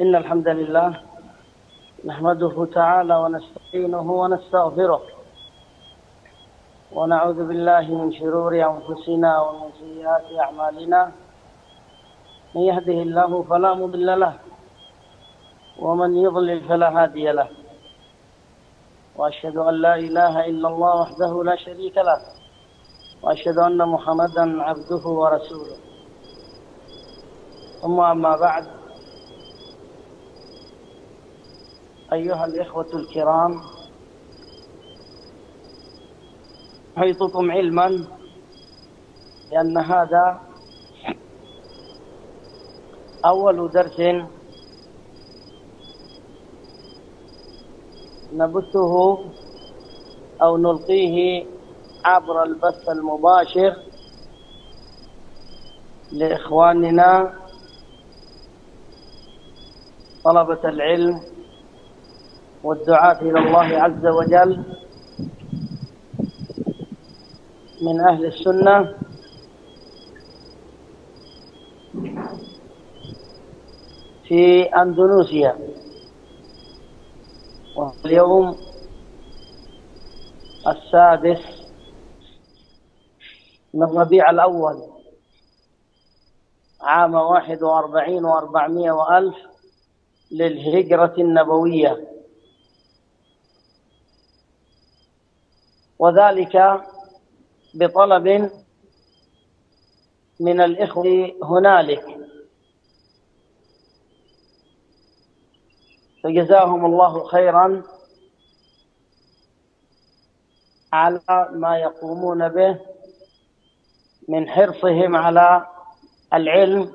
إن الحمد لله نحمده تعالى ونستعينه ونستغفره ونعوذ بالله من شرور أنفسنا ومن سيئات أعمالنا. من يهده الله فلا مضل له ومن يضلل فلا هادي له، وأشهد أن لا إله إلا الله وحده لا شريك له، وأشهد أن محمدا عبده ورسوله. ثم أما بعد، أيها الإخوة الكرام، أحيطكم علما لأن هذا أول درس نبثه أو نلقيه عبر البث المباشر لإخواننا طلبة العلم والدعاة إلى الله عز وجل من أهل السنة في أندونيسيا. واليوم 6 من ربيع الأول عام 41 و400 وألف للهجرة النبوية، وذلك بطلب من الإخوة هنالك، فجزاهم الله خيرا على ما يقومون به من حرصهم على العلم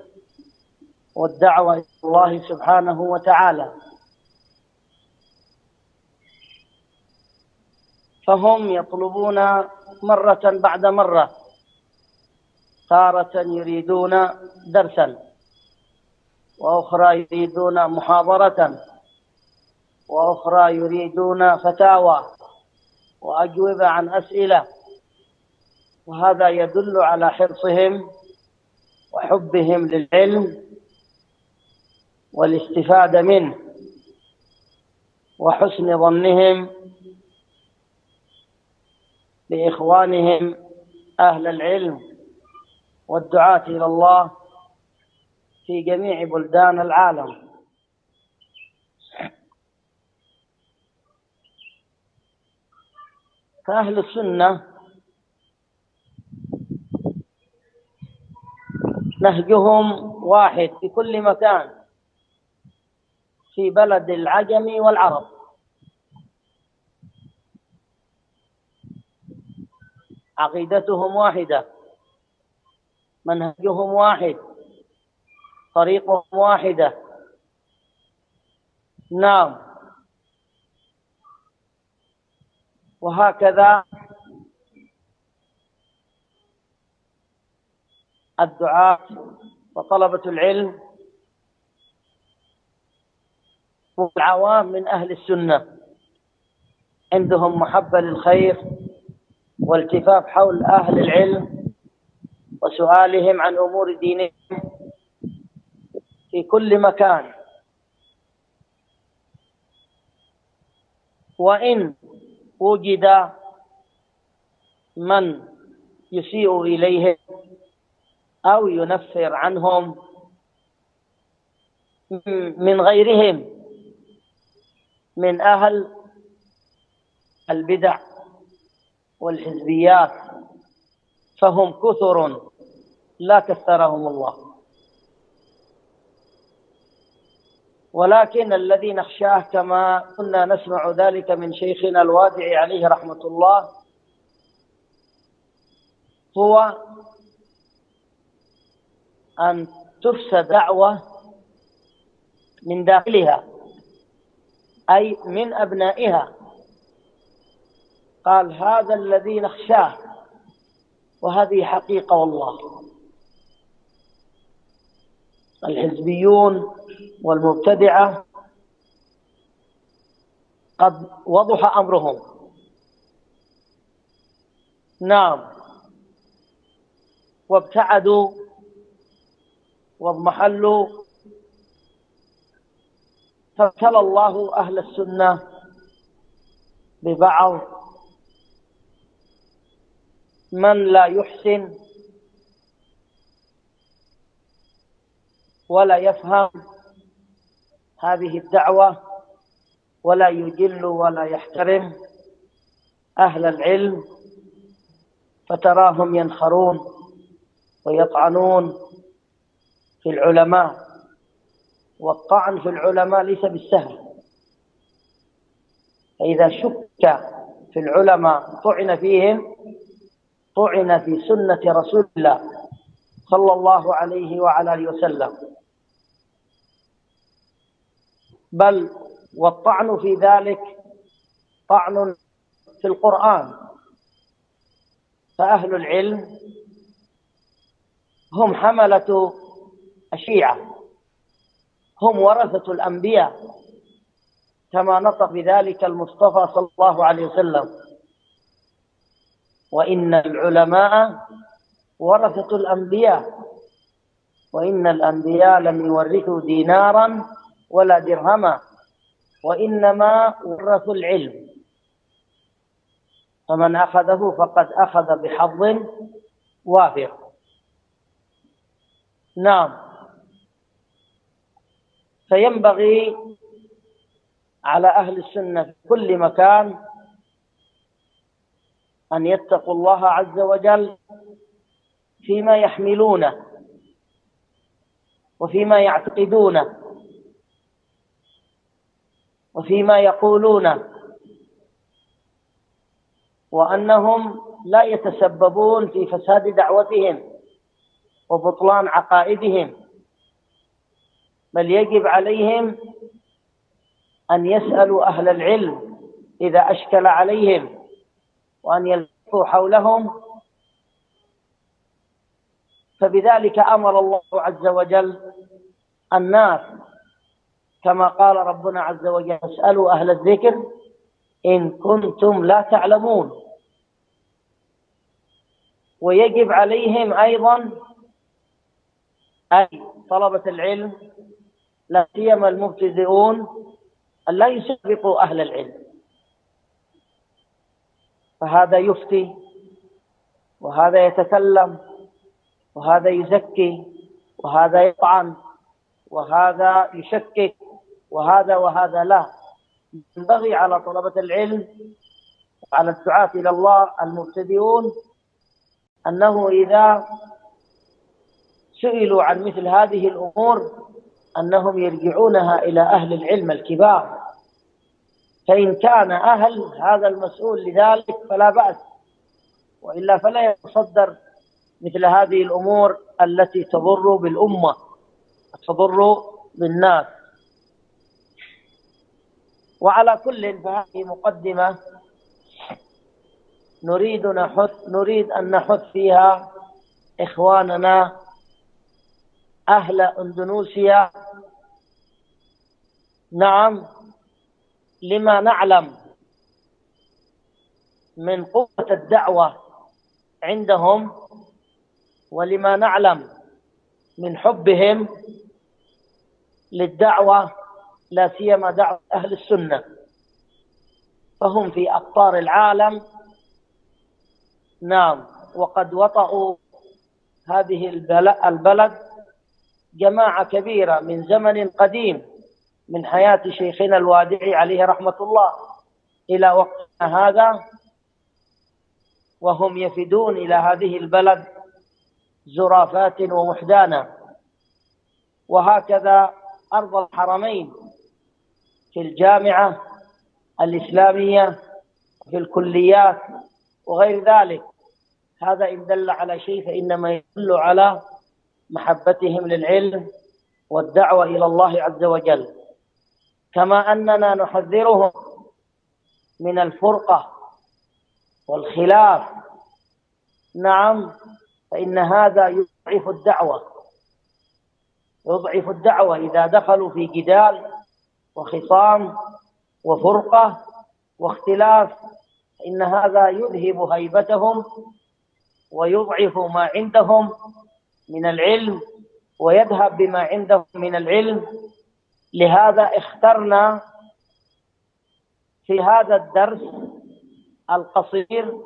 والدعوة إلى الله سبحانه وتعالى. فهم يطلبون مرة بعد مرة، تارة يريدون درسا، وأخرى يريدون محاضرة، وأخرى يريدون فتاوى وأجوبة عن أسئلة، وهذا يدل على حرصهم وحبهم للعلم والاستفادة منه وحسن ظنهم بإخوانهم أهل العلم والدعاة إلى الله في جميع بلدان العالم. فأهل السنة نهجهم واحد في كل مكان، في بلد العجم والعرب. عقيدتهم واحدة، منهجهم واحد، طريقهم واحدة. نعم، وهكذا الدعاة وطلبة العلم والعوام من أهل السنة عندهم محبة للخير والتفاف حول أهل العلم وسؤالهم عن أمور دينهم في كل مكان. وإن وجد من يسيء إليهم أو ينفر عنهم من غيرهم من أهل البدع والحزبيات، فهم كثر لا كثرهم الله. ولكن الذي نخشاه كما كنا نسمع ذلك من شيخنا الوادعي عليه رحمة الله هو أن تفسد دعوة من داخلها، أي من أبنائها. قال هذا الذي نخشاه، وهذه حقيقة والله. الحزبيون والمبتدعة قد وضح أمرهم. نعم، وابتعدوا واضمحلوا فابتلى الله أهل السنة ببعض من لا يحسن ولا يفهم هذه الدعوة ولا يجل ولا يحترم أهل العلم، فتراهم ينخرون ويطعنون في العلماء. والطعن في العلماء ليس بالسهل، فإذا شك في العلماء طعن فيهم، طعن في سنة رسول الله صلى الله عليه وعلى آله وسلم. بل والطعن في ذلك طعن في القرآن. فأهل العلم هم حملة الشيعة، هم ورثة الأنبياء، كما نطق بذلك المصطفى صلى الله عليه وسلم: وإن العلماء ورثة الأنبياء، وإن الأنبياء لم يورثوا دينارا ولا درهما، وإنما ورثوا العلم، فمن أخذه فقد أخذ بحظ وافر. نعم، فينبغي على أهل السنة في كل مكان أن يتقوا الله عز وجل فيما يحملونه وفيما يعتقدونه وفيما يقولونه، وأنهم لا يتسببون في فساد دعوتهم وبطلان عقائدهم، بل يجب عليهم أن يسألوا أهل العلم إذا أشكل عليهم، وأن يلفوا حولهم. فبذلك أمر الله عز وجل الناس، كما قال ربنا عز وجل: اسألوا أهل الذكر إن كنتم لا تعلمون. ويجب عليهم أيضا أي طلبة العلم، لا سيما المبتدئون، أن لا يسبقوا أهل العلم، فهذا يفتي وهذا يتكلم وهذا يزكي وهذا يطعن وهذا يشكك وهذا لا. ينبغي على طلبة العلم وعلى الدعاة إلى الله المبتدئون أنه إذا سئلوا عن مثل هذه الأمور أنهم يرجعونها إلى أهل العلم الكبار، فإن كان أهل هذا المسؤول لذلك فلا بأس، وإلا فلا يتصدر مثل هذه الأمور التي تضر بالأمة وتضر بالناس. وعلى كل، فهذه مقدمة نريد أن نحث فيها إخواننا أهل أندونيسيا، نعم، لما نعلم من قوة الدعوة عندهم، ولما نعلم من حبهم للدعوة، لا سيما دعوة أهل السنة. فهم في أقطار العالم، نعم، وقد وطئوا هذه البلد جماعة كبيرة من زمن قديم من حياة شيخنا الوادعي عليه رحمة الله إلى وقتنا هذا، وهم يفدون إلى هذه البلد زرافات ومحدانا. وهكذا أرض الحرمين في الجامعة الإسلامية، في الكليات وغير ذلك، هذا إن دل على شيء فإنما يدل على محبتهم للعلم والدعوة إلى الله عز وجل. كما أننا نحذرهم من الفرقة والخلاف، نعم، فإن هذا يضعف الدعوة إذا دخلوا في جدال وخصام وفرقة واختلاف، فإن هذا يذهب هيبتهم ويضعف ما عندهم من العلم، ويذهب بما عندهم من العلم، لهذا اخترنا في هذا الدرس القصير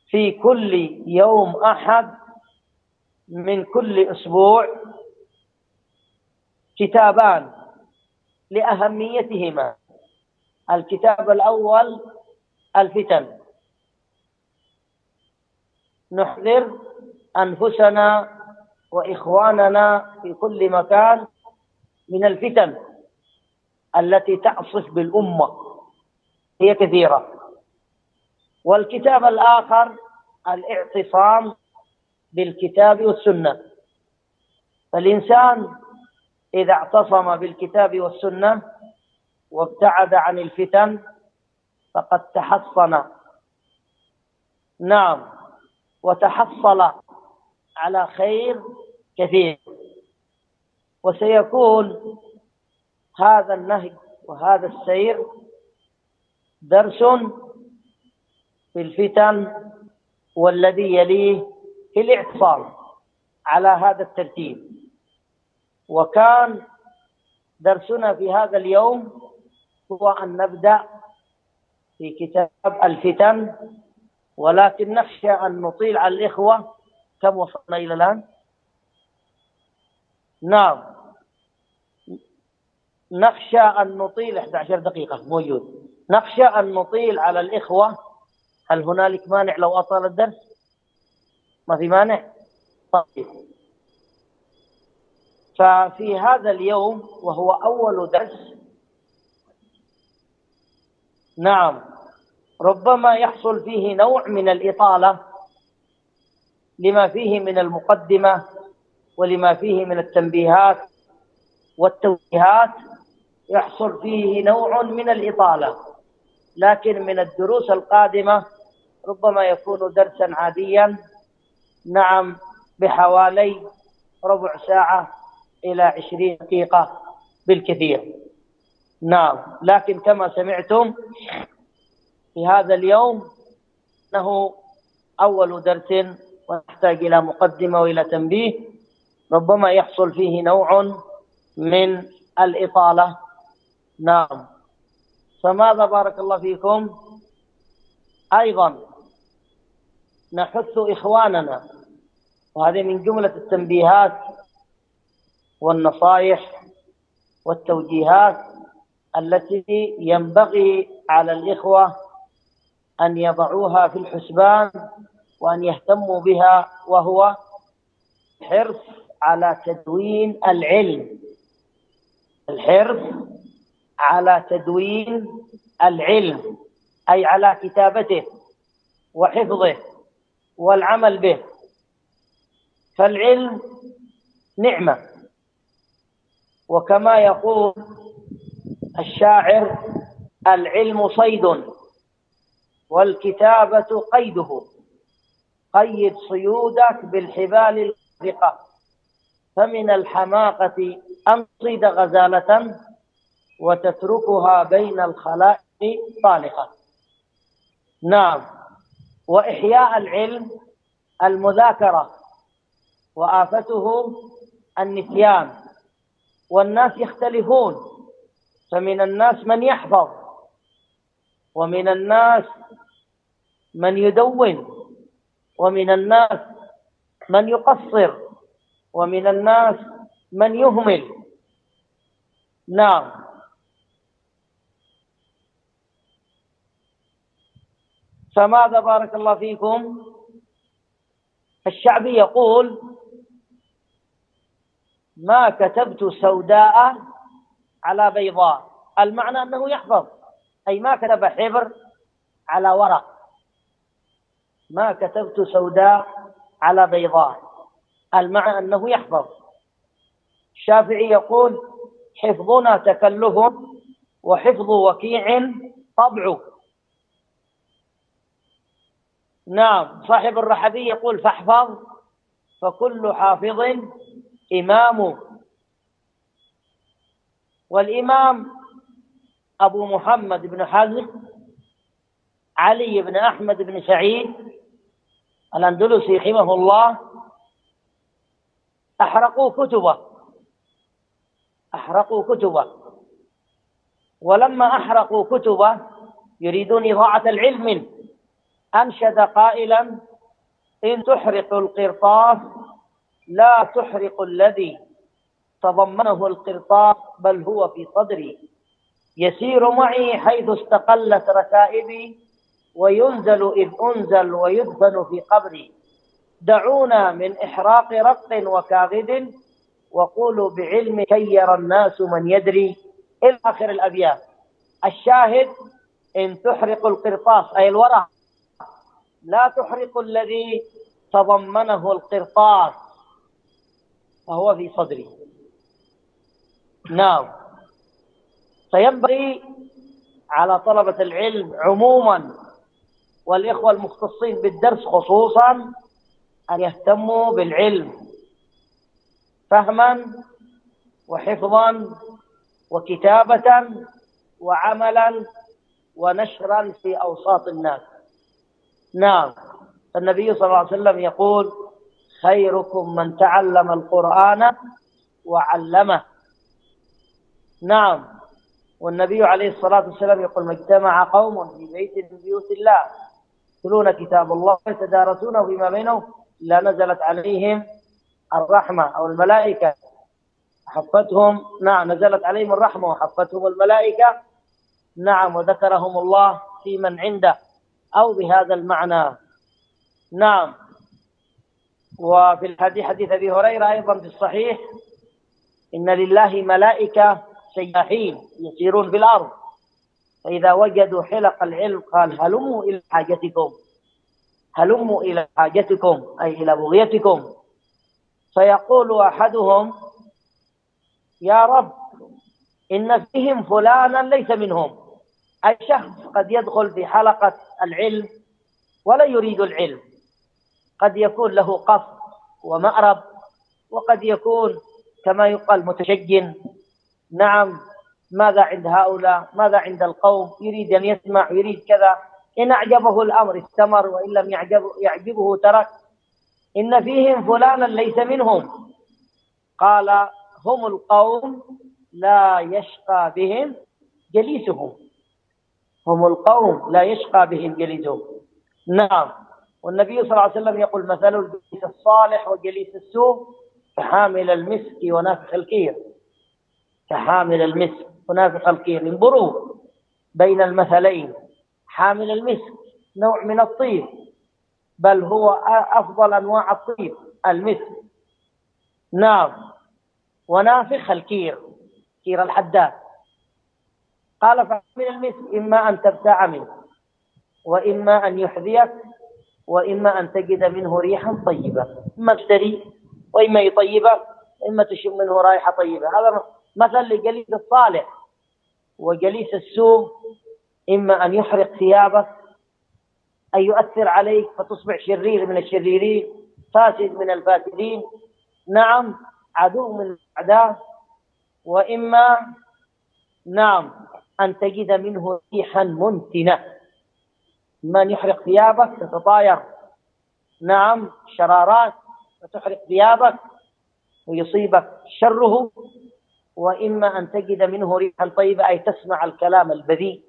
في كل يوم أحد من كل أسبوع كتابان لأهميتهما. الكتاب الأول الفتن، نحذر أنفسنا وإخواننا في كل مكان من الفتن التي تعصف بالأمة، هي كثيرة. والكتاب الآخر الاعتصام بالكتاب والسنة. فالإنسان إذا اعتصم بالكتاب والسنة وابتعد عن الفتن فقد تحصن، نعم، وتحصل على خير كثير. وسيكون هذا النهج وهذا السير درس في الفتن والذي يليه في الاعتصام على هذا الترتيب. وكان درسنا في هذا اليوم هو أن نبدأ في كتاب الفتن، ولكن نخشى أن نطيل على الإخوة. كم وصلنا إلى الآن؟ نعم، نخشى أن نطيل 11 دقيقة موجود. نخشى أن نطيل على الإخوة. هل هنالك مانع لو أطال الدرس؟ ما في مانع؟ طيب. ففي هذا اليوم وهو أول درس، نعم، ربما يحصل فيه نوع من الإطالة لما فيه من المقدمة ولما فيه من التنبيهات والتوجيهات، يحصل فيه نوع من الإطالة. لكن من الدروس القادمة ربما يكون درسا عاديا، نعم، بحوالي ربع ساعة إلى 20 دقيقة بالكثير. نعم، لكن كما سمعتم في هذا اليوم أنه أول درس ونحتاج إلى مقدمة وإلى تنبيه، ربما يحصل فيه نوع من الإطالة. نعم، فماذا بارك الله فيكم؟ أيضا نحث إخواننا، وهذه من جملة التنبيهات والنصائح والتوجيهات التي ينبغي على الإخوة أن يضعوها في الحسبان وأن يهتموا بها، وهو الحرص على تدوين العلم. الحرص على تدوين العلم أي على كتابته وحفظه والعمل به. فالعلم نعمة، وكما يقول الشاعر: العلم صيد والكتابة قيده، قيد صيودك بالحبال الوثقة، فمن الحماقة أن تصيد غزالة وتتركها بين الخلائق طالقة. نعم، وإحياء العلم المذاكرة، وآفته النسيان. والناس يختلفون، فمن الناس من يحفظ، ومن الناس من يدون، ومن الناس من يقصر، ومن الناس من يهمل. نعم، فماذا بارك الله فيكم؟ الشعبي يقول: ما كتبت سوداء على بيضاء. المعنى أنه يحفظ، أي ما كتب حبر على ورق. ما كتبت سوداء على بيضاء، المعنى أنه يحفظ. الشافعي يقول: حفظنا تكلف وحفظ وكيع طبع. نعم، صاحب الرحبي يقول: فاحفظ فكل حافظ إمام. والإمام أبو محمد بن حزم علي بن أحمد بن سعيد الأندلسي رحمه الله أحرقوا كتبه أحرقوا كتبه، ولما أحرقوا كتبه يريدون إضاعة العلم منه، أنشد قائلا: إن تحرق القرطاس لا تحرق الذي تضمنه القرطاس بل هو في صدري، يسير معي حيث استقلت ركائبي، وينزل إذ أنزل ويدفن في قبري، دعونا من إحراق رق وكاغد، وقولوا بعلم كير الناس من يدري، إلى آخر الأبيات. الشاهد: إن تحرق القرطاس أي الورق، لا تحرق الذي تضمنه القرطاس وهو في صدري. نعم. فينبغي على طلبة العلم عموما والإخوة المختصين بالدرس خصوصا أن يهتموا بالعلم فهما وحفظا وكتابة وعملا ونشرا في أوساط الناس. نعم. النبي صلى الله عليه وسلم يقول: خيركم من تعلم القرآن وعلمه. نعم. والنبي عليه الصلاة والسلام يقول: ما اجتمع قوم في بيت من بيوت الله يتلون كتاب الله يتدارسونه فيما بينهم إلا نزلت عليهم الرحمة أو الملائكة حفتهم. نعم، نزلت عليهم الرحمة وحفتهم الملائكة. نعم، وذكرهم الله في من عنده أو بهذا المعنى. نعم. وفي الحديث حديث أبي هريرة أيضا في الصحيح: إن لله ملائكة سياحين يسيرون في الأرض، فإذا وجدوا حلق العلم قال: هلموا إلى حاجتكم، هلموا إلى حاجتكم أي إلى بغيتكم. فيقول أحدهم: يا رب إن فيهم فلانا ليس منهم، أي شخص قد يدخل في حلقة العلم ولا يريد العلم، قد يكون له قصد ومأرب، وقد يكون كما يقال متشجن. نعم، ماذا عند هؤلاء، ماذا عند القوم، يريد أن يسمع، يريد كذا، إن أعجبه الأمر استمر وإن لم يعجبه ترك. إن فيهم فلانا ليس منهم، قال: هم القوم لا يشقى بهم جليسهم، هم القوم لا يشقى بهم جليسهم. نعم. والنبي صلى الله عليه وسلم يقول: مثل الجليس الصالح وجليس السوء كحامل المسك ونافخ الكير، كحامل المسك ونافخ الكير. انظروا بين المثلين، حامل المسك نوع من الطيب، بل هو أفضل أنواع الطيب المسك. نعم. ونافخ الكير، كير الحداد. قال: فحامل المسك إما أن تبتاع منه، وإما أن يحذيك، وإما أن تجد منه ريحا طيبة، إما تشتري وإما يطيبك، وإما تشم منه رائحة طيبة. هذا مثل لجليس الصالح. وجليس السوء إما أن يحرق ثيابك، أن يؤثر عليك فتصبح شرير من الشريرين، فاسد من الفاسدين. نعم، عدو من الأعداء. وإما نعم أن تجد منه ريحا منتنة، إما أن يحرق ثيابك تتطاير نعم شرارات وتحرق ثيابك ويصيبك شره، وإما أن تجد منه ريحا طيبة أي تسمع الكلام البذيء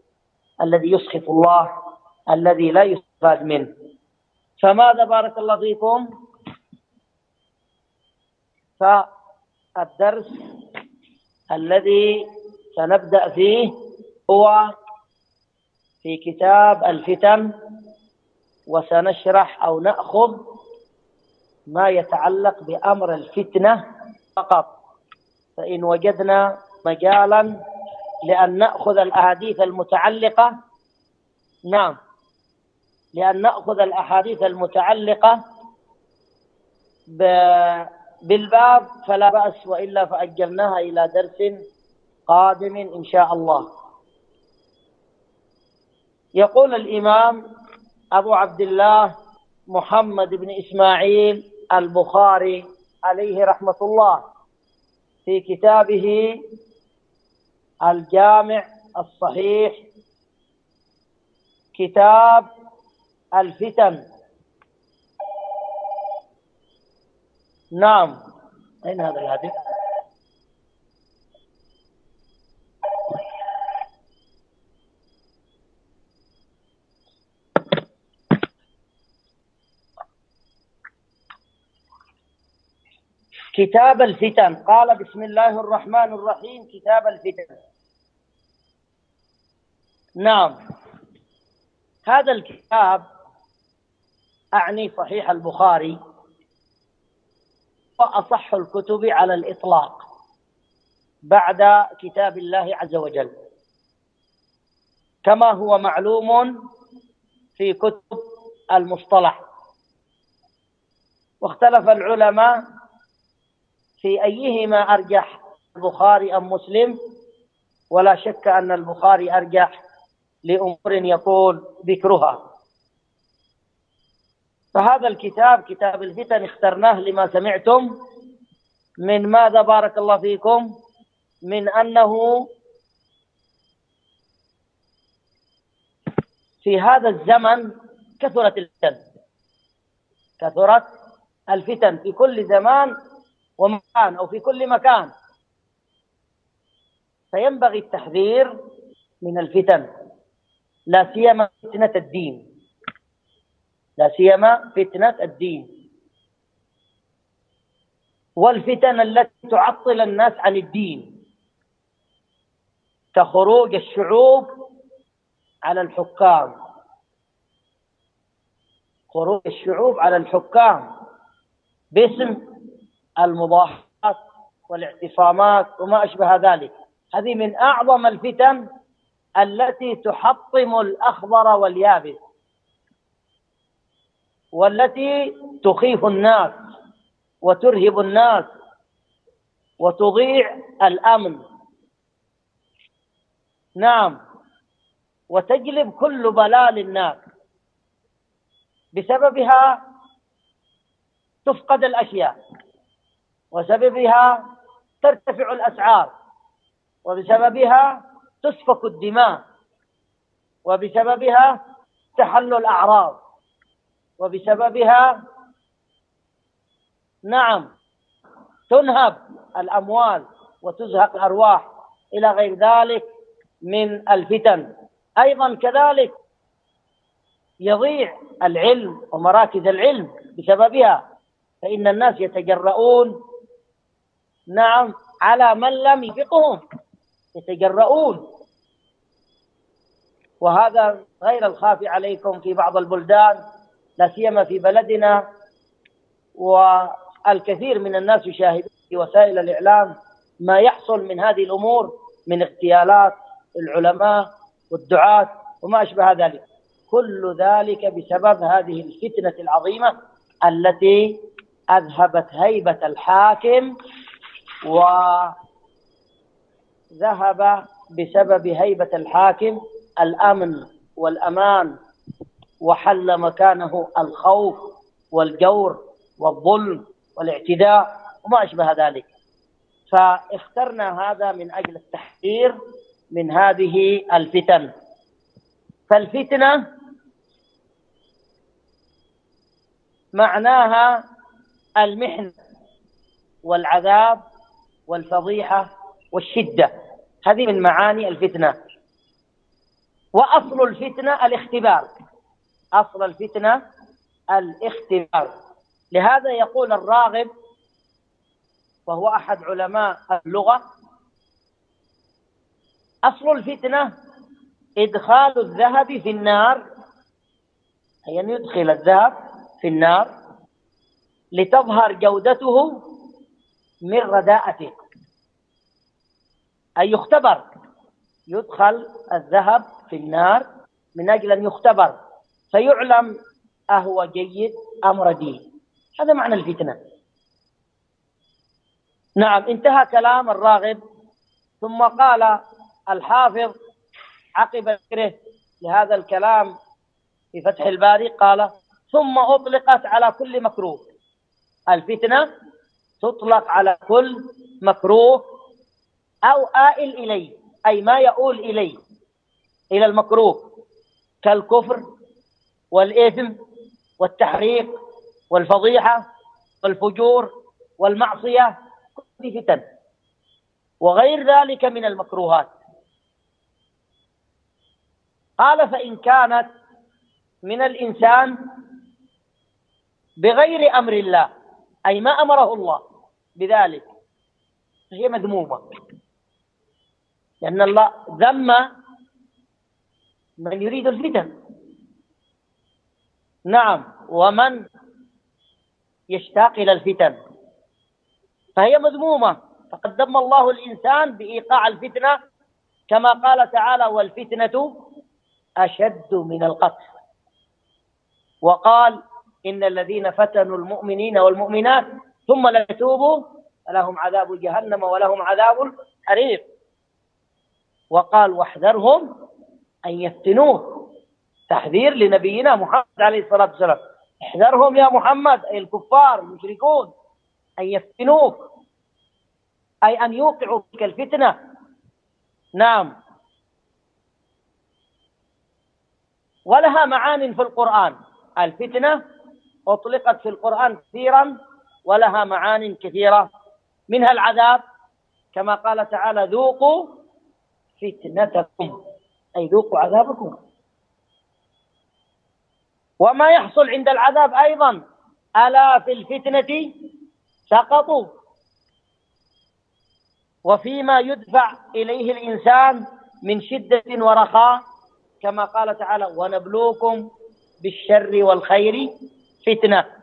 الذي يسخط الله، الذي لا يستفاد منه. فماذا بارك الله فيكم؟ فالدرس الذي سنبدأ فيه هو في كتاب الفتن، وسنشرح أو نأخذ ما يتعلق بأمر الفتنة فقط، فإن وجدنا مجالا لأن نأخذ الأحاديث المتعلقة نعم لأن نأخذ الأحاديث المتعلقة بالباب فلا بأس، وإلا فأجلناها إلى درس قادم إن شاء الله. يقول الإمام أبو عبد الله محمد بن إسماعيل البخاري عليه رحمة الله في كتابه الجامع الصحيح كتاب الفتن. نعم، أين هذا الهاتف؟ كتاب الفتن. قال بسم الله الرحمن الرحيم كتاب الفتن. نعم، هذا الكتاب أعني صحيح البخاري وأصح الكتب على الإطلاق بعد كتاب الله عز وجل، كما هو معلوم في كتب المصطلح. واختلف العلماء في أيهما أرجح، البخاري أم مسلم، ولا شك أن البخاري أرجح لأمور يطول ذكرها. فهذا الكتاب كتاب الفتن اخترناه لما سمعتم من ماذا بارك الله فيكم، من أنه في هذا الزمن كثرت الفتن في كل زمان ومكان أو في كل مكان، فينبغي التحذير من الفتن، لا سيما فتنة الدين، لا سيما فتنة الدين والفتن التي تعطل الناس عن الدين، كخروج الشعوب على الحكام، خروج الشعوب على الحكام باسم المضاهات والاعتصامات وما أشبه ذلك. هذه من أعظم الفتن التي تحطم الأخضر واليابس، والتي تخيف الناس وترهب الناس وتضيع الأمن. نعم، وتجلب كل بلاء للناس. بسببها تفقد الأشياء، وسببها ترتفع الأسعار، وبسببها تسفك الدماء، وبسببها تحل الأعراض، وبسببها نعم تنهب الأموال وتزهق الأرواح إلى غير ذلك من الفتن. أيضا كذلك يضيع العلم ومراكز العلم بسببها، فإن الناس يتجرؤون نعم على من لم يفقهم، يتجرؤون. وهذا غير الخافي عليكم في بعض البلدان، لا سيما في بلدنا، والكثير من الناس يشاهدون في وسائل الإعلام ما يحصل من هذه الأمور من اغتيالات العلماء والدعاة وما أشبه ذلك. كل ذلك بسبب هذه الفتنة العظيمة التي أذهبت هيبة الحاكم، وذهب بسبب هيبة الحاكم الأمن والأمان، وحل مكانه الخوف والجور والظلم والاعتداء وما أشبه ذلك. فاخترنا هذا من أجل التحذير من هذه الفتن. فالفتنة معناها المحنة والعذاب والفضيحة والشدة، هذه من معاني الفتنة. وأصل الفتنة الاختبار، أصل الفتنة الاختبار. لهذا يقول الراغب وهو أحد علماء اللغة: أصل الفتنة إدخال الذهب في النار، أي أن يدخل الذهب في النار لتظهر جودته من رداءته، أي يختبر، يدخل الذهب في النار من أجل أن يختبر فيعلم أهو جيد أم رديء. هذا معنى الفتنة. نعم، انتهى كلام الراغب، ثم قال الحافظ عقب ذكره لهذا الكلام في فتح الباري، قال: ثم أطلقت على كل مكروه. الفتنة تطلق على كل مكروه أو آئل إليه، أي ما يؤول إليه، إلى المكروه، كالكفر والإثم والتحريق والفضيحة والفجور والمعصية، كل فتن وغير ذلك من المكروهات. قال: فإن كانت من الإنسان بغير أمر الله، أي ما أمره الله، بذلك هي مذمومة، لأن الله ذم من يريد الفتن. نعم، ومن يشتاق إلى الفتن فهي مذمومة. فقد ذم الله الإنسان بإيقاع الفتنة، كما قال تعالى: والفتنة أشد من القتل. وقال: إن الذين فتنوا المؤمنين والمؤمنات ثم لم يتوبوا فلهم عذاب جهنم ولهم عذاب الحريق. وقال: واحذرهم أن يفتنوك، تحذير لنبينا محمد عليه الصلاة والسلام: احذرهم يا محمد، أي الكفار المشركون، أن يفتنوك، أي أن يوقعوا فيك الفتنة. نعم، ولها معان في القرآن. الفتنة أطلقت في القرآن كثيرا ولها معان كثيرة، منها العذاب، كما قال تعالى: ذوقوا فتنتكم، أي ذوقوا عذابكم. وما يحصل عند العذاب أيضا: ألا في الفتنة سقطوا. وفيما يدفع إليه الإنسان من شدة ورخاء، كما قال تعالى: ونبلوكم بالشر والخير فتنة.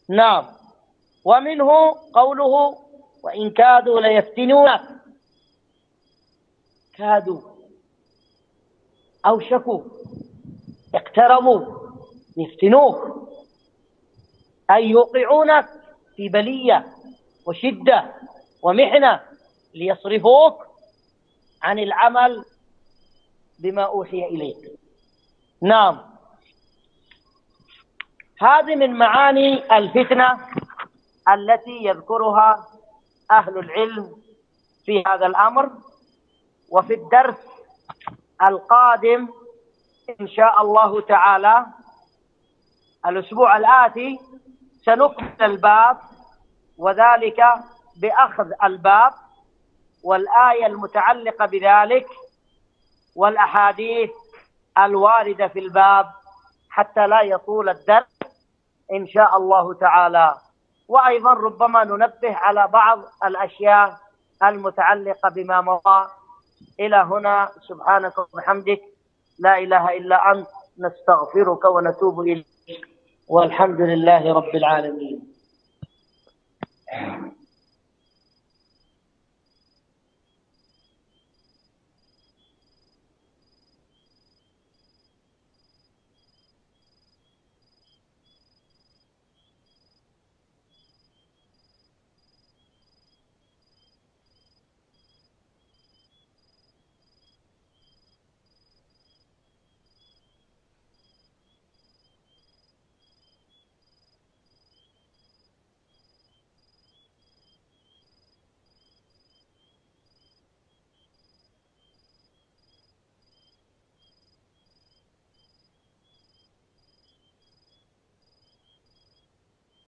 نعم، ومنه قوله: وإن كادوا ليفتنونك. كادوا، أوشكوا، اقتربوا يفتنوك، أي يوقعونك في بلية وشدة ومحنة ليصرفوك عن العمل بما أوحي إليك. نعم، هذه من معاني الفتنة التي يذكرها أهل العلم في هذا الأمر. وفي الدرس القادم إن شاء الله تعالى الأسبوع الآتي سنكمل الباب، وذلك بأخذ الباب والآية المتعلقة بذلك والأحاديث الواردة في الباب، حتى لا يطول الدرس إن شاء الله تعالى. وأيضا ربما ننبه على بعض الأشياء المتعلقة بما مضى. إلى هنا، سبحانك وبحمدك، لا إله إلا أنت، نستغفرك ونتوب إليك، والحمد لله رب العالمين.